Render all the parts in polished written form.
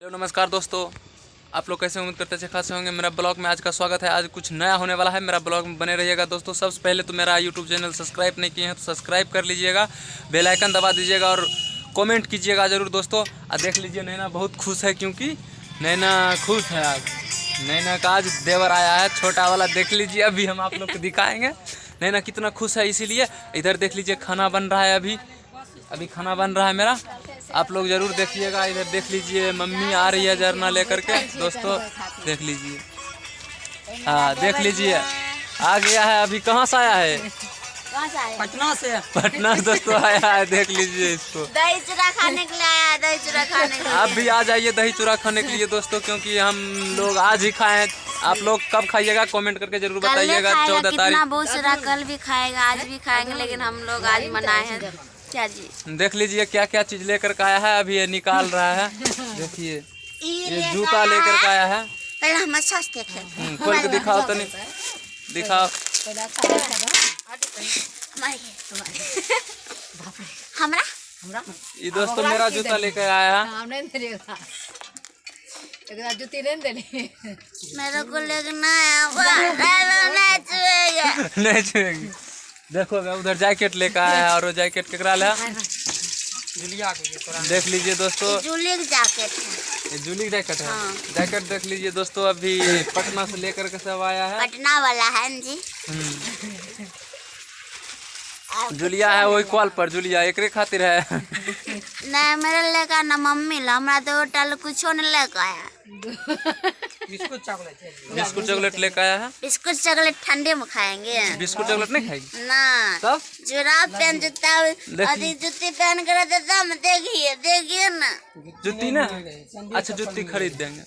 Hello नमस्कार दोस्तों, आप लोग कैसे उम्मीद करते हैं खासे होंगे। मेरा ब्लॉग में आज का स्वागत है। आज कुछ नया होने वाला है, मेरा ब्लॉग में बने रहिएगा दोस्तों। सबसे पहले तो मेरा यूट्यूब चैनल सब्सक्राइब नहीं किए हैं तो सब्सक्राइब कर लीजिएगा, बेल आइकन दबा दीजिएगा और कमेंट कीजिएगा ज़रूर दोस्तों। देख लीजिए नैना बहुत खुश है, क्योंकि नैना खुश है। आज नैना का आज देवर आया है, छोटा वाला। देख लीजिए, अभी हम आप लोग को दिखाएँगे नैना कितना खुश है। इसीलिए इधर देख लीजिए खाना बन रहा है। अभी खाना बन रहा है मेरा, आप लोग ज़रूर देखिएगा। इधर देख लीजिए मम्मी आ रही है झरना लेकर के दोस्तों, देख लीजिए। हाँ देख लीजिए आ गया है। अभी कहाँ से आया है? पटना से दोस्तों आया है, देख लीजिए इसको। दही चूड़ा खाने के लिए आया है, दही चूड़ा खाने के लिए। आप भी आ जाइए दही चूड़ा खाने के लिए दोस्तों, क्योंकि हम लोग आज ही खाएं। आप लोग कब खाइएगा कमेंट करके जरूर बताइएगा। 14 तारीख बहुत सारा कल भी खाएगा, आज भी खाएंगे, लेकिन हम लोग आज मनाए हैं। क्या जी देख लीजिए क्या क्या चीज लेकर के आया है। अभी ये निकाल रहा है, देखिए ये जूता लेकर के आया है। पहले हम सच देखें, खोल के दिखाओ तो नहीं, दिखाओ। हमरा ये दोस्तों मेरा जूता लेकर आया है। मेरे को लेना है। नहीं छुएगी। देखो उधर जैकेट लेकर आया है, और वो जैकेट केकरा ले देख लीजिए दोस्तों। जूली की जैकेट है, ये जूली जैकेट है। हाँ। जैकेट देख लीजिए दोस्तों, अभी पटना से लेकर के सब आया है। पटना वाला है जी। जूलिया है वही कॉल पर, जूलिया एकरे खातिर है। नहीं मेरे लेकर ना मम्मी ला, हमरा तो होटल कुछ नहीं लेकर आया। बिस्कुट चॉकलेट लेकर आया है। बिस्कुट चॉकलेट ठंडे में खाएंगे। बिस्कुट चॉकलेट नहीं खाएगी ना तब? जुराब पहन जूता अभी जूती पहन कर देता, देखिए ना जूती ना, अच्छा जूती खरीद देंगे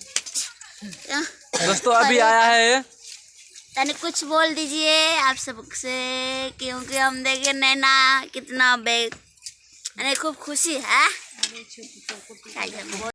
दोस्तों। अभी आया है ये। तने कुछ बोल दीजिए आप सबसे, क्योंकि हम देखे नैना कितना खूब खुशी है।